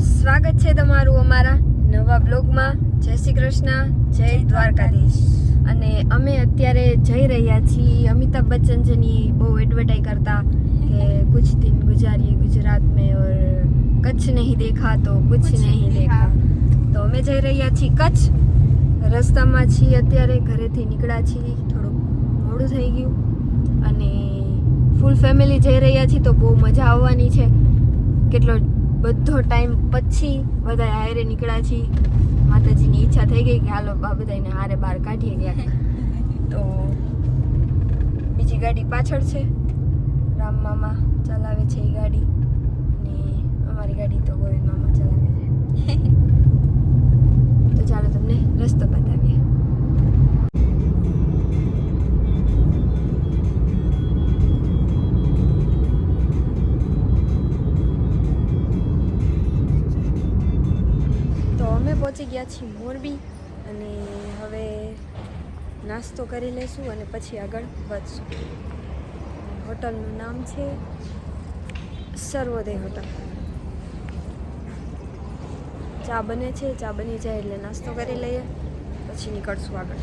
સ્વાગત છે તમારું અમારા નવા બ્લોગમાં. જય શ્રી કૃષ્ણ, જય દ્વારકાધીશ. અને અમે અત્યારે જઈ રહ્યા છીએ અમિતાભ બચ્ચનજીની બહુ એડવર્ટાઈઝ કરતા કે કુછ દિન ગુજારીએ ગુજરાત મેં ઓર કચ્છ નહીં દેખા તો કુછ નહીં દેખા. તો અમે જઈ રહ્યા છીએ કચ્છ. રસ્તામાં છીએ અત્યારે, ઘરેથી નીકળ્યા છીએ, થોડું મોડું થઈ ગયું અને ફૂલ ફેમિલી જઈ રહ્યા છીએ તો બહુ મજા આવવાની છે. કેટલો બધો ટાઈમ પછી બધા હારે નીકળ્યા છીએ. માતાજીની ઈચ્છા થઈ ગઈ કે હાલો બધાને હારે બહાર કાઢીએ ગયા. તો બીજી ગાડી પાછળ છે, રામ મામા ચલાવે છે એ ગાડી, અને અમારી ગાડી તો ગોવિંદ મામા ચલાવે છે. તો ચાલો તમને રસ્તો બતાવીએ. અમે પહોંચી ગયા છીએ મોરબી અને હવે નાસ્તો કરી લઈશું અને પછી આગળ વધશું. હોટલનું નામ છે સર્વોદય હોટલ. ચા બને છે, ચા બની જાય એટલે નાસ્તો કરી લઈએ, પછી નીકળશું આગળ.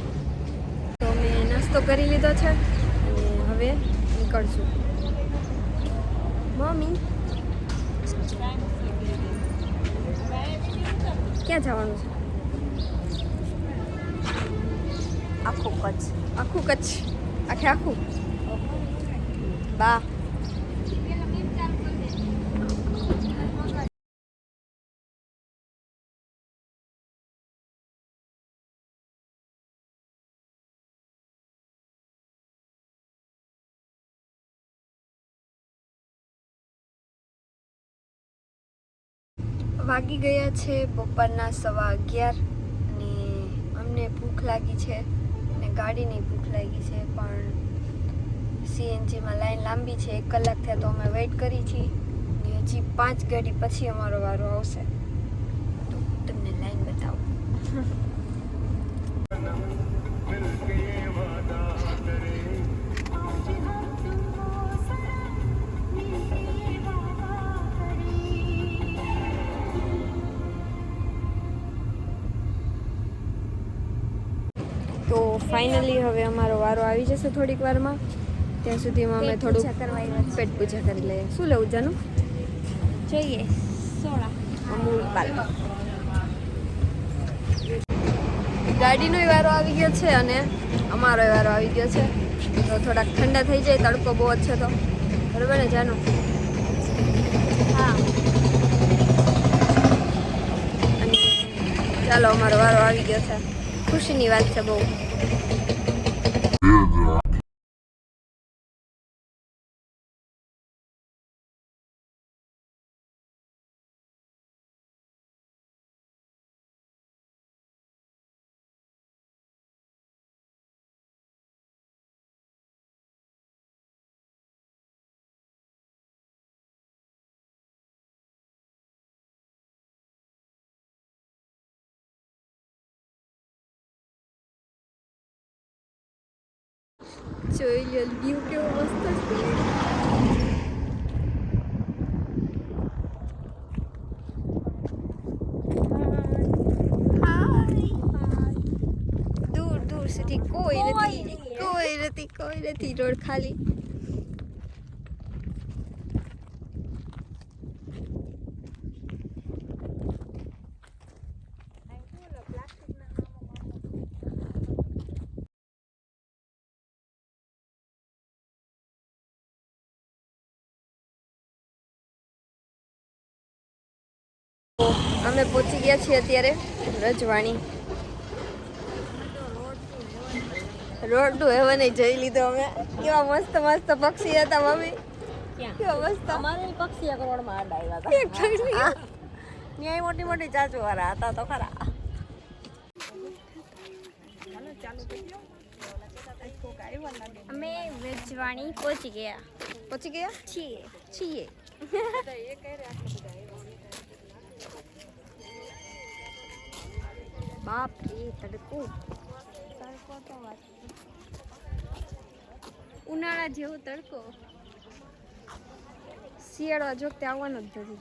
તો અમે નાસ્તો કરી લીધો છે અને હવે નીકળશું. મમ્મી ક્યાં જવાનું છે? આખું કચ્છ. આખું કચ્છ? આખું બા. વાગી ગયા છે બપોરના 11:15 અને અમને ભૂખ લાગી છે અને ગાડીની ભૂખ લાગી છે, પણ સીએનજીમાં લાઈન લાંબી છે. 1 કલાક થયા તો અમે વેઇટ કરી છીએ અને હજી 5 ગાડી પછી અમારો વારો આવશે. તો તમને લાઈન બતાવું. તો ફાઇનલી હવે અમારો વારો આવી જશે થોડીક વારમાં. ત્યાં સુધીમાં અમે થોડું પેટ પૂજા કરી લઈએ. શું લેવું જાનું? જોઈએ સોડા અમૂલ પાલ. ગાડીનો વારો આવી ગયો છે અને અમારો વારો આવી ગયો છે. તો થોડાક ઠંડા થઈ જાય, તડકો બહુ જ છે તો બરાબર ને જાનું? હા. અને ચાલો અમારો વારો આવી ગયો છે. ખુશીની વાત છે બહુ. જોઈ લો વ્યૂ કેવો મસ્ત છે. દૂર દૂર સુધી કોઈ નથી. રોડ ખાલી. અમે પહોંચી ગયા છીએ અત્યારે રજવાણી. રોડ ટુ હેવન જઈ લીધો અમે. કેવા મસ્ત મસ્ત પક્ષી હતા મમ્મી. કેવા મસ્ત. અમારે પક્ષી એક રોડમાં આડા આવ્યા હતા. ન્યાય મોટી મોટી ચાચુ વાળા હતા તો ખરા. અમે વેજવાણી પહોંચી ગયા છીએ. બાપ રે તડકો તો ઉનાળા જેવો તડકો. શિયાળો જો તે આવવાનો જ નથી.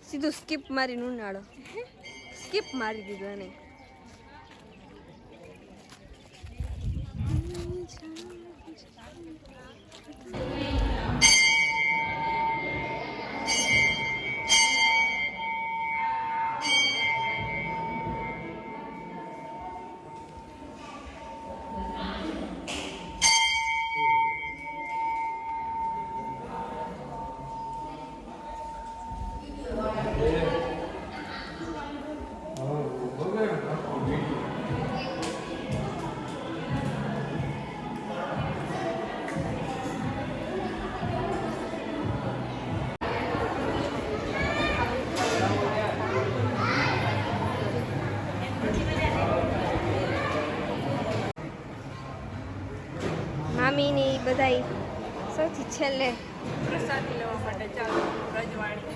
સીધું સ્કીપ મારીને ઉનાળો સ્કીપ મારી દીધો એને મામીની બધાય સૌથી છેલ્લે પ્રસાદી લેવા માટે ચાલો રજવાડી